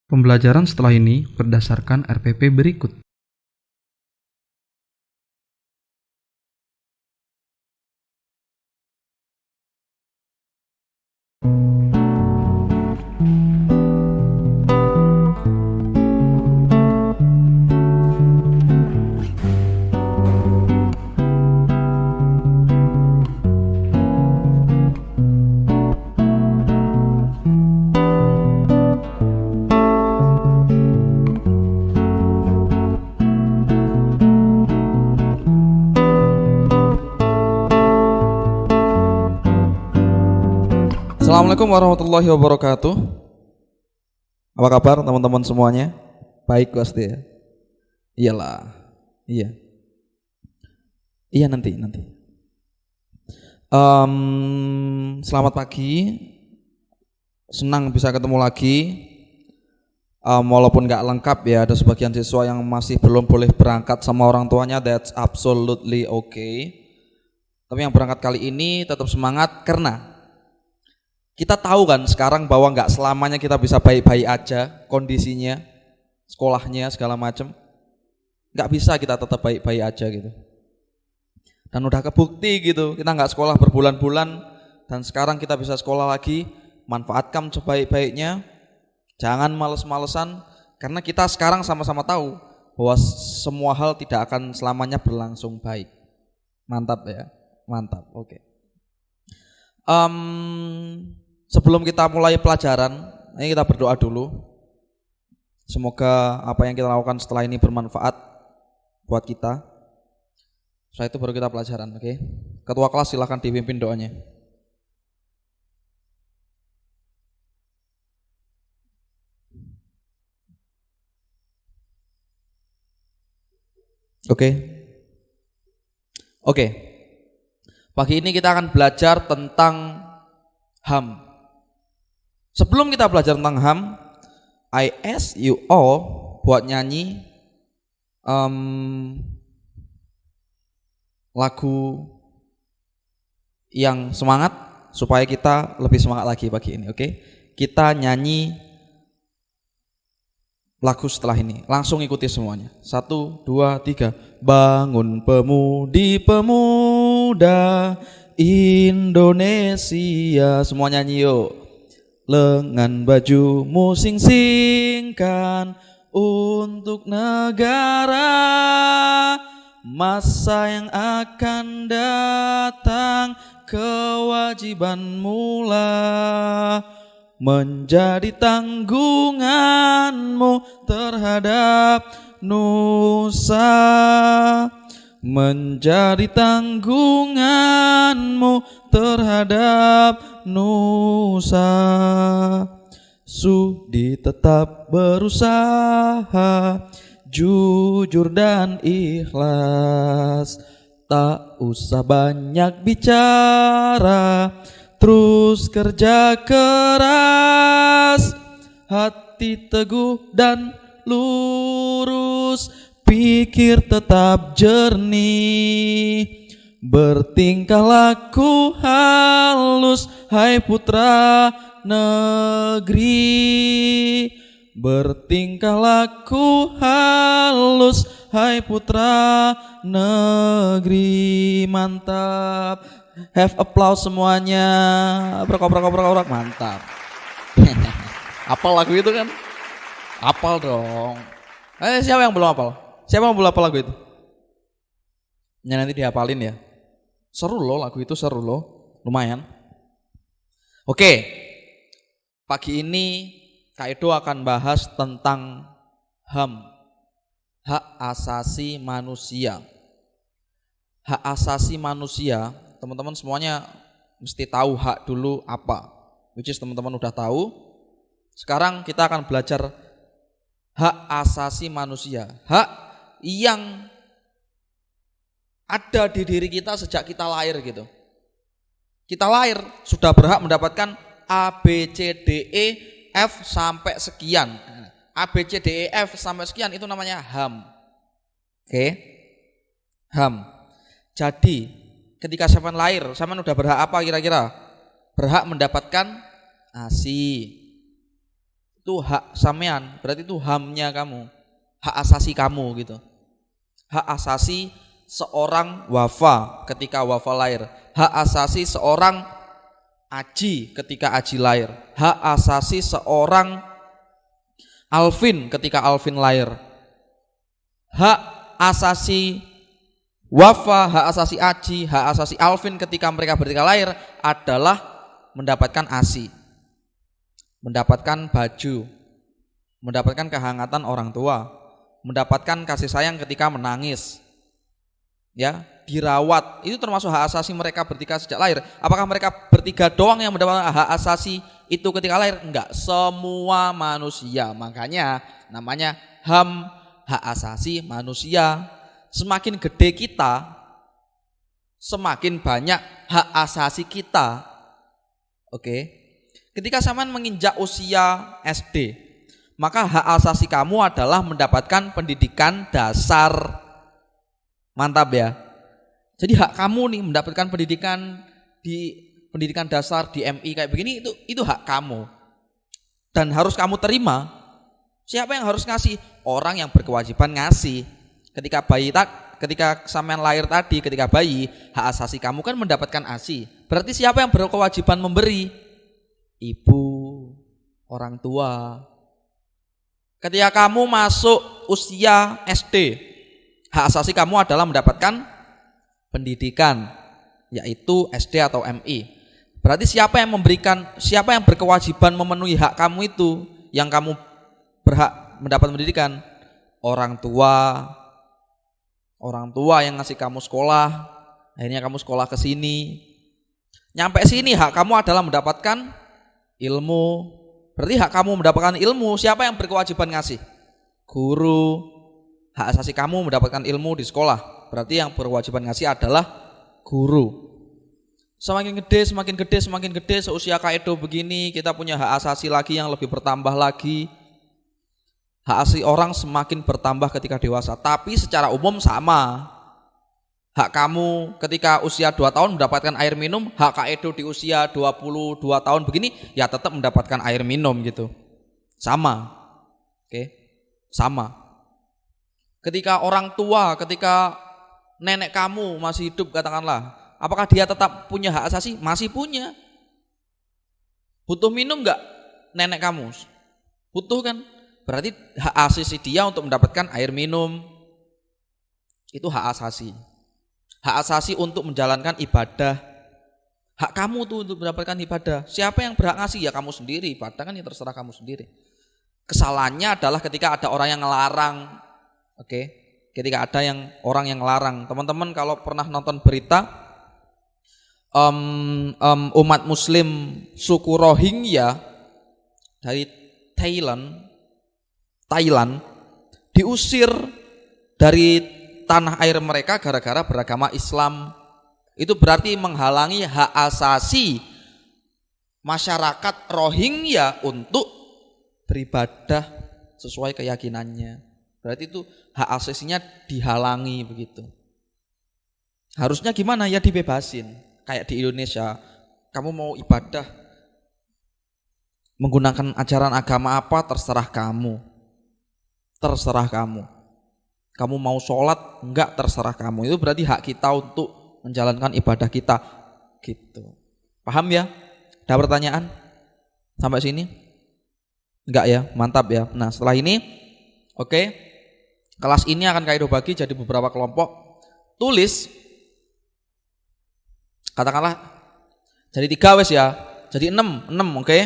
Pembelajaran setelah ini berdasarkan RPP berikut. Assalamualaikum warahmatullahi wabarakatuh. Apa kabar teman-teman semuanya? Baik pasti ya. Iyalah. Iya. Iya nanti. Selamat pagi. Senang bisa ketemu lagi. Walaupun nggak lengkap ya, ada sebagian siswa yang masih belum boleh berangkat sama orang tuanya. That's absolutely okay. Tapi yang berangkat kali ini tetap semangat karena kita tahu kan sekarang bahwa nggak selamanya kita bisa baik-baik aja kondisinya, sekolahnya segala macam. Nggak bisa kita tetap baik-baik aja gitu. Dan udah kebukti gitu, kita nggak sekolah berbulan-bulan dan sekarang kita bisa sekolah lagi. Manfaatkan sebaik-baiknya, jangan males-malesan karena kita sekarang sama-sama tahu bahwa semua hal tidak akan selamanya berlangsung baik. Mantap ya, mantap. Oke. Sebelum kita mulai pelajaran, ini kita berdoa dulu. Semoga apa yang kita lakukan setelah ini bermanfaat buat kita. Setelah itu baru kita pelajaran, oke? Ketua kelas silakan dipimpin doanya. Oke. Pagi ini kita akan belajar tentang HAM. Sebelum kita belajar tentang HAM, I ask you all buat nyanyi lagu yang semangat supaya kita lebih semangat lagi pagi ini, oke? Kita nyanyi lagu setelah ini, langsung ikuti semuanya. 1, 2, 3. Bangun pemudi-pemuda Indonesia, semua nyanyi yuk. Lengan bajumu sing-singkan untuk negara, masa yang akan datang kewajibanmu lah menjadi tanggunganmu terhadap nusa, menjadi tanggunganmu terhadap nusa. Sudi tetap berusaha, jujur dan ikhlas, tak usah banyak bicara, terus kerja keras, hati teguh dan lurus, pikir tetap jernih, bertingkah laku halus, hai putra negeri. Bertingkah laku halus, hai putra negeri. Mantap. Have applause semuanya. Berak, mantap. Apal lagu itu kan? Apal dong. Siapa yang belum apal? Siapa yang belum apal lagu itu? Ya nanti dihafalin ya. Seru loh lagu itu, seru loh. Lumayan. Oke. Pagi ini Kak Edo akan bahas tentang HAM. Hak asasi manusia. Hak asasi manusia, teman-teman semuanya mesti tahu hak dulu apa. Which is teman-teman udah tahu. Sekarang kita akan belajar hak asasi manusia. Hak yang ada di diri kita sejak kita lahir gitu. Kita lahir sudah berhak mendapatkan A, B, C, D, E, F sampai sekian. A, B, C, D, E, F sampai sekian itu namanya HAM. Oke? HAM. Jadi ketika sampean lahir, sampean udah berhak apa kira-kira? Berhak mendapatkan ASI. Itu Itu hak sampean, berarti itu HAM-nya kamu. Hak asasi kamu gitu. Hak asasi seorang wafa ketika wafa lahir. Hak asasi seorang Aji ketika Aji lahir. Hak asasi seorang Alvin ketika Alvin lahir. Hak asasi wafa, hak asasi Aji, hak asasi Alvin ketika mereka bertiga lahir adalah mendapatkan ASI, mendapatkan baju, mendapatkan kehangatan orang tua, mendapatkan kasih sayang ketika menangis, ya, dirawat. Itu termasuk hak asasi mereka bertiga sejak lahir. Apakah mereka bertiga doang yang mendapatkan hak asasi itu ketika lahir? Enggak, semua manusia. Makanya namanya HAM, hak asasi manusia. Semakin gede kita, semakin banyak hak asasi kita. Oke. Ketika sampean menginjak usia SD, maka hak asasi kamu adalah mendapatkan pendidikan dasar. Mantap ya. Jadi hak kamu nih mendapatkan pendidikan dasar di MI kayak begini, itu hak kamu. Dan harus kamu terima. Siapa yang harus ngasih? Orang yang berkewajiban ngasih. Ketika sampean lahir tadi, ketika bayi, hak asasi kamu kan mendapatkan ASI. Berarti siapa yang berkewajiban memberi? Ibu, orang tua. Ketika kamu masuk usia SD, hak asasi kamu adalah mendapatkan pendidikan, yaitu SD atau MI. Berarti siapa yang berkewajiban memenuhi hak kamu itu, yang kamu berhak mendapat pendidikan? Orang tua. Orang tua yang ngasih kamu sekolah, akhirnya kamu sekolah ke sini. Nyampe sini hak kamu adalah mendapatkan ilmu. Berarti hak kamu mendapatkan ilmu, siapa yang berkewajiban ngasih? Guru. Hak asasi kamu mendapatkan ilmu di sekolah, berarti yang berkewajiban ngasih adalah guru. Semakin gede, seusia Kak Edo begini, kita punya hak asasi lagi yang lebih bertambah lagi. Hak asasi orang semakin bertambah ketika dewasa, tapi secara umum sama. Hak kamu ketika usia 2 tahun mendapatkan air minum, hak Kak Edo di usia 22 tahun begini ya tetap mendapatkan air minum gitu. Sama. Oke. Sama. Ketika orang tua, ketika nenek kamu masih hidup katakanlah, apakah dia tetap punya hak asasi? Masih punya. Butuh minum enggak nenek kamu? Butuh kan? Berarti hak asasi dia untuk mendapatkan air minum. Itu hak asasi. Hak asasi untuk menjalankan ibadah. Hak kamu tuh untuk mendapatkan ibadah. Siapa yang berhak ngasih? Ya kamu sendiri. Ibadah kan ya terserah kamu sendiri. Kesalahannya adalah ketika ada orang yang ngelarang. Oke. Ketika ada orang yang ngelarang. Teman-teman kalau pernah nonton berita umat muslim suku Rohingya dari Thailand diusir dari tanah air mereka gara-gara beragama Islam. Itu berarti menghalangi hak asasi masyarakat Rohingya untuk beribadah sesuai keyakinannya. Berarti itu hak asasinya dihalangi begitu. Harusnya gimana? Ya dibebasin. Kayak di Indonesia, kamu mau ibadah menggunakan ajaran agama apa terserah kamu. Terserah kamu. Kamu mau sholat enggak terserah kamu. Itu berarti hak kita untuk menjalankan ibadah kita gitu. Paham ya? Ada pertanyaan sampai sini? Enggak ya? Mantap ya. Nah setelah ini oke, kelas ini akan Kak Edo bagi jadi beberapa kelompok. Tulis katakanlah jadi 3 wes ya. Jadi 6 oke.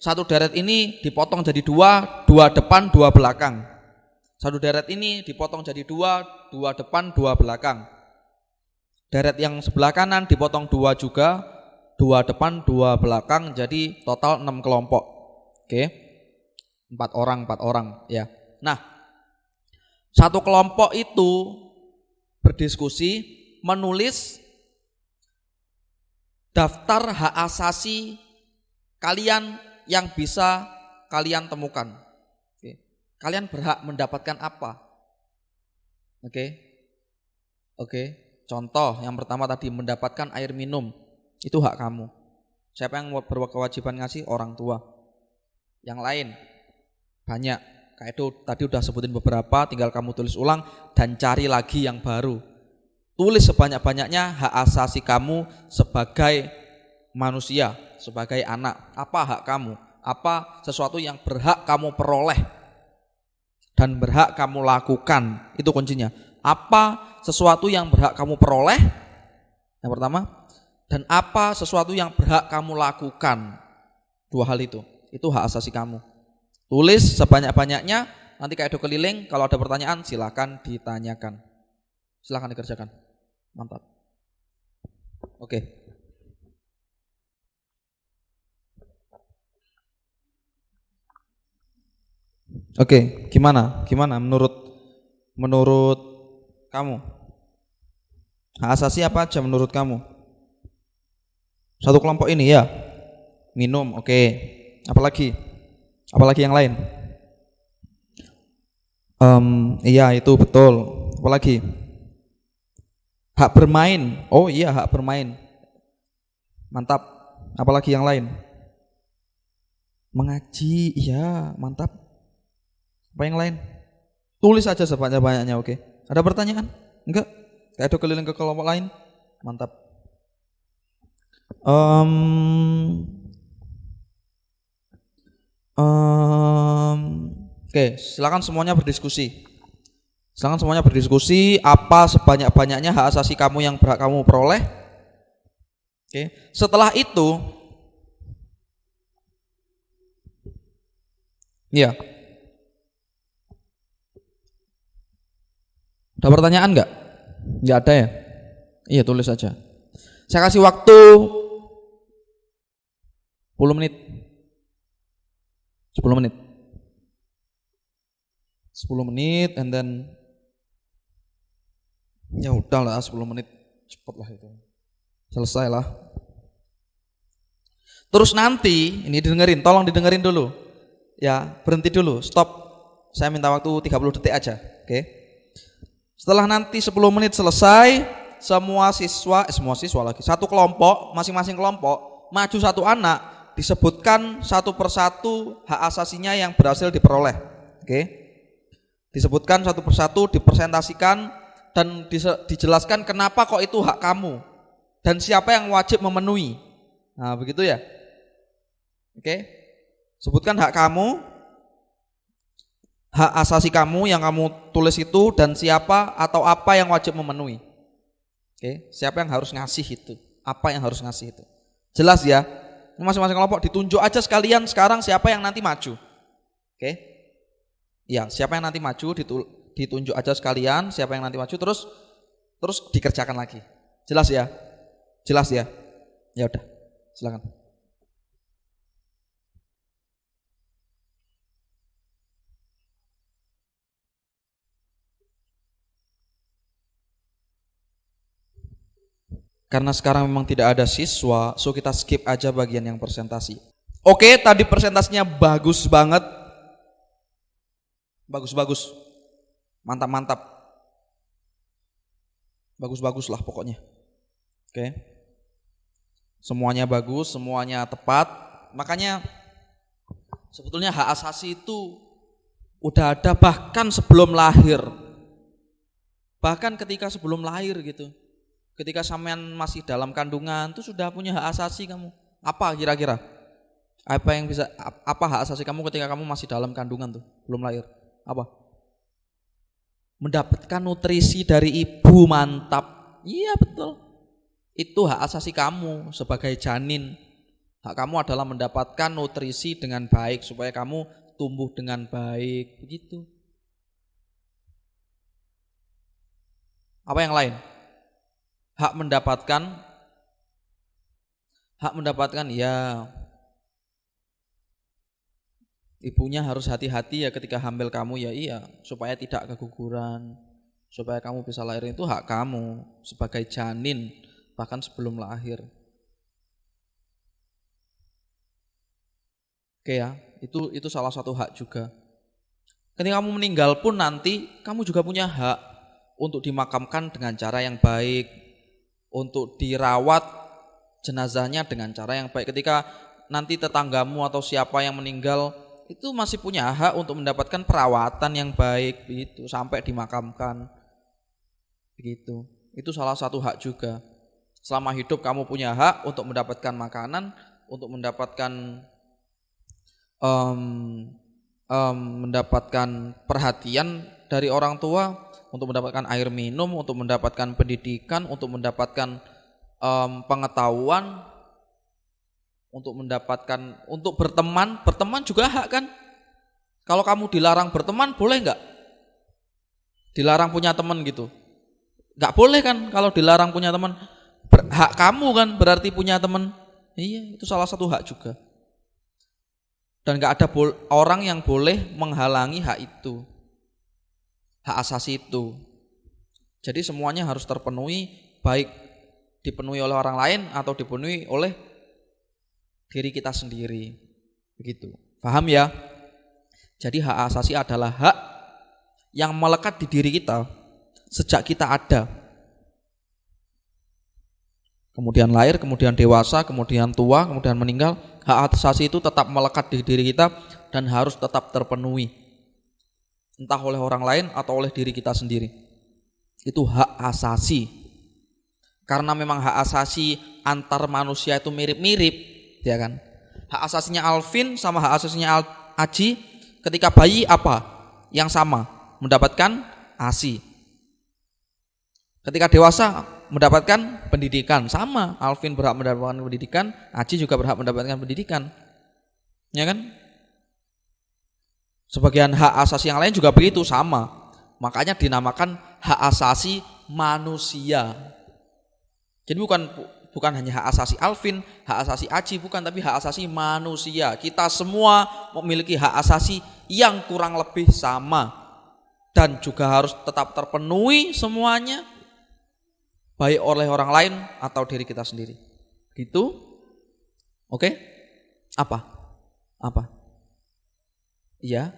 Satu deret ini dipotong jadi 2 depan 2 belakang. Satu deret ini dipotong jadi 2 depan 2 belakang. Deret yang sebelah kanan dipotong 2 juga, 2 depan 2 belakang, jadi total 6 kelompok. Oke. 4 orang ya. Nah, satu kelompok itu berdiskusi menulis daftar hak asasi kalian yang bisa kalian temukan. Kalian berhak mendapatkan apa? Oke. Contoh yang pertama tadi mendapatkan air minum. Itu hak kamu. Siapa yang berkewajiban ngasih? Orang tua. Yang lain, banyak. Kayak itu tadi udah sebutin beberapa, tinggal kamu tulis ulang dan cari lagi yang baru. Tulis sebanyak-banyaknya hak asasi kamu sebagai manusia, sebagai anak. Apa hak kamu? Apa sesuatu yang berhak kamu peroleh dan berhak kamu lakukan? Itu kuncinya. Apa sesuatu yang berhak kamu peroleh? Yang pertama. Dan apa sesuatu yang berhak kamu lakukan? Dua hal itu hak asasi kamu. Tulis sebanyak-banyaknya, nanti kayak do keliling, kalau ada pertanyaan silakan ditanyakan. Silakan dikerjakan. Mantap. Oke. Oke, gimana? Gimana menurut kamu? Hak asasi apa aja menurut kamu? Satu kelompok ini ya. Minum, oke. Apalagi? Apalagi yang lain? Iya itu betul. Apalagi? Hak bermain. Oh iya, hak bermain. Mantap. Apalagi yang lain? Mengaji, iya, mantap. Apa yang lain? Tulis aja sebanyak-banyaknya, oke. Ada pertanyaan? Enggak? Kayak ada keliling ke kelompok lain? Mantap. Oke, silakan semuanya berdiskusi. Silakan semuanya berdiskusi. Apa sebanyak-banyaknya hak asasi kamu yang berhak kamu peroleh? Oke. Setelah itu, ya. Ada pertanyaan enggak? Enggak ada ya? Iya, tulis aja. Saya kasih waktu 10 menit. 10 menit. 10 menit and then ya udahlah 10 menit cepet lah itu. Selesai lah. Terus nanti ini didengerin, tolong didengerin dulu. Ya, berhenti dulu, stop. Saya minta waktu 30 detik aja, oke? Setelah nanti 10 menit selesai, semua siswa lagi, satu kelompok, masing-masing kelompok maju satu anak, disebutkan satu persatu hak asasinya yang berhasil diperoleh. Oke. Disebutkan satu persatu, dipresentasikan dan dijelaskan kenapa kok itu hak kamu dan siapa yang wajib memenuhi. Nah, begitu ya. Oke. Sebutkan hak kamu, hak asasi kamu yang kamu tulis itu dan siapa atau apa yang wajib memenuhi. Oke, siapa yang harus ngasih itu? Apa yang harus ngasih itu? Jelas ya? Masing-masing kelompok ditunjuk aja sekalian sekarang siapa yang nanti maju. Oke? Ya, siapa yang nanti maju ditunjuk aja sekalian siapa yang nanti maju terus dikerjakan lagi. Jelas ya? Jelas ya? Ya udah, silakan. Karena sekarang memang tidak ada siswa, so kita skip aja bagian yang presentasi. Oke, tadi presentasinya bagus banget. Bagus-bagus. Mantap-mantap. Bagus-bagus lah pokoknya. Oke. Semuanya bagus, semuanya tepat. Makanya sebetulnya hak asasi itu udah ada bahkan sebelum lahir. Bahkan ketika sebelum lahir gitu. Ketika sampean masih dalam kandungan itu sudah punya hak asasi kamu. Apa kira-kira? Apa hak asasi kamu ketika kamu masih dalam kandungan tuh, belum lahir? Apa? Mendapatkan nutrisi dari ibu, mantap. Iya betul. Itu hak asasi kamu sebagai janin. Hak kamu adalah mendapatkan nutrisi dengan baik supaya kamu tumbuh dengan baik, begitu. Apa yang lain? Hak mendapatkan ya ibunya harus hati-hati ya ketika hamil kamu ya iya supaya tidak keguguran, supaya kamu bisa lahir itu hak kamu sebagai janin bahkan sebelum lahir. Oke ya, itu salah satu hak juga. Ketika kamu meninggal pun nanti kamu juga punya hak untuk dimakamkan dengan cara yang baik, untuk dirawat jenazahnya dengan cara yang baik. Ketika nanti tetanggamu atau siapa yang meninggal itu masih punya hak untuk mendapatkan perawatan yang baik begitu sampai dimakamkan. Begitu. Itu salah satu hak juga. Selama hidup kamu punya hak untuk mendapatkan makanan, untuk mendapatkan mendapatkan perhatian dari orang tua, untuk mendapatkan air minum, untuk mendapatkan pendidikan, untuk mendapatkan pengetahuan, untuk berteman juga hak kan? Kalau kamu dilarang berteman boleh nggak? Dilarang punya teman gitu? Nggak boleh kan kalau dilarang punya teman? Hak kamu kan berarti punya teman. Iya, itu salah satu hak juga. Dan nggak ada orang yang boleh menghalangi hak itu, hak asasi itu. Jadi semuanya harus terpenuhi, baik dipenuhi oleh orang lain atau dipenuhi oleh diri kita sendiri. Begitu. Paham ya? Jadi hak asasi adalah hak yang melekat di diri kita sejak kita ada. Kemudian lahir, kemudian dewasa, kemudian tua, kemudian meninggal. Hak asasi itu tetap melekat di diri kita dan harus tetap terpenuhi. Entah oleh orang lain atau oleh diri kita sendiri. Itu hak asasi. Karena memang hak asasi antar manusia itu mirip-mirip, ya kan? Hak asasinya Alvin sama hak asasinya Aji ketika bayi apa? Yang sama, mendapatkan ASI. Ketika dewasa mendapatkan pendidikan, sama. Alvin berhak mendapatkan pendidikan, Aji juga berhak mendapatkan pendidikan. Ya kan? Sebagian hak asasi yang lain juga begitu, sama. Makanya dinamakan hak asasi manusia. Jadi bukan hanya hak asasi Alvin, hak asasi Aji, bukan, tapi hak asasi manusia. Kita semua memiliki hak asasi yang kurang lebih sama dan juga harus tetap terpenuhi semuanya, baik oleh orang lain atau diri kita sendiri. Gitu? Oke? Apa? Iya?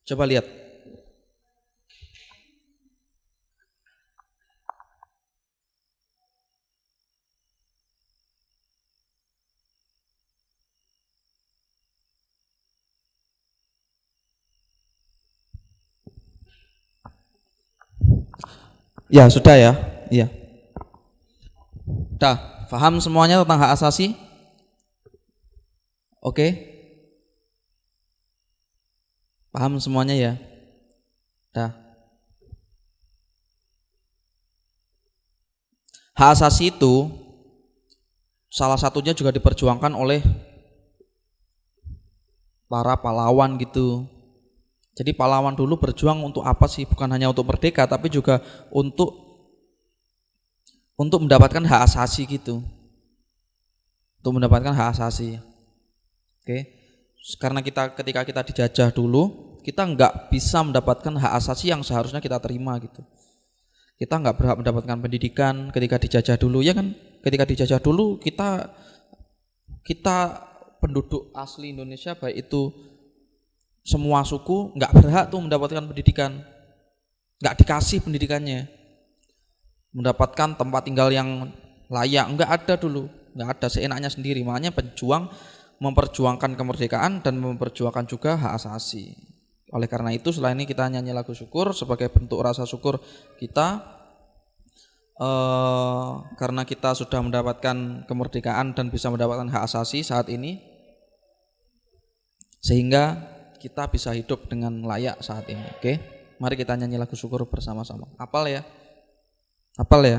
Coba lihat. Ya, sudah ya. Iya. Dah, paham semuanya tentang hak asasi? Oke. Paham semuanya ya? Dah. Hak asasi itu salah satunya juga diperjuangkan oleh para pahlawan gitu. Jadi pahlawan dulu berjuang untuk apa sih? Bukan hanya untuk merdeka, tapi juga untuk mendapatkan hak asasi gitu. Untuk mendapatkan hak asasi. Oke. Karena ketika kita dijajah dulu, kita nggak bisa mendapatkan hak asasi yang seharusnya kita terima gitu. Kita nggak berhak mendapatkan pendidikan ketika dijajah dulu, ya kan? Ketika dijajah dulu kita penduduk asli Indonesia, baik itu semua suku, nggak berhak tuh mendapatkan pendidikan, nggak dikasih pendidikannya, mendapatkan tempat tinggal yang layak, nggak ada dulu, nggak ada, seenaknya sendiri. Makanya pejuang memperjuangkan kemerdekaan dan memperjuangkan juga hak asasi. Oleh karena itu setelah ini kita nyanyi lagu syukur sebagai bentuk rasa syukur kita karena kita sudah mendapatkan kemerdekaan dan bisa mendapatkan hak asasi saat ini, sehingga kita bisa hidup dengan layak saat ini. Oke, mari kita nyanyi lagu syukur bersama-sama. Hafal ya? Hafal ya?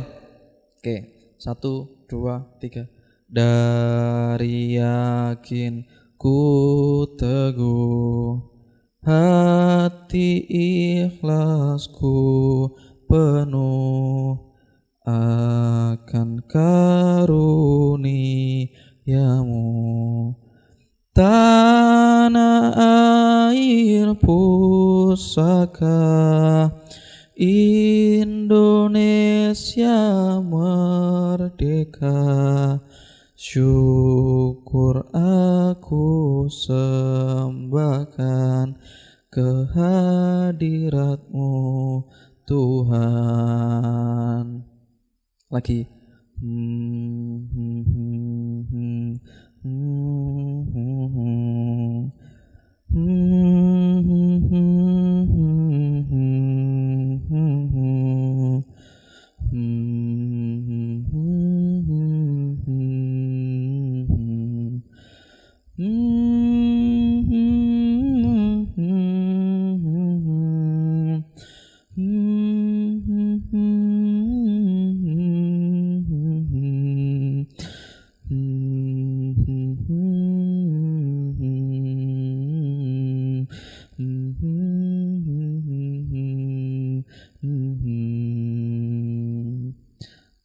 Oke, 1, 2, 3. Dari yakin ku teguh, hati ikhlasku penuh akan karuniamu. Tanah air pusaka Indonesia merdeka, syukur aku sembahkan kehadiratmu Tuhan. Lagi.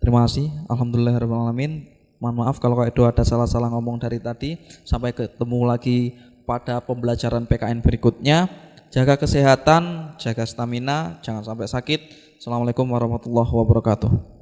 Terima kasih. Alhamdulillahirrahmanirrahim. Mohon maaf kalau itu ada salah-salah ngomong dari tadi. Sampai ketemu lagi pada pembelajaran PKN berikutnya. Jaga kesehatan, jaga stamina, jangan sampai sakit. Assalamualaikum warahmatullahi wabarakatuh.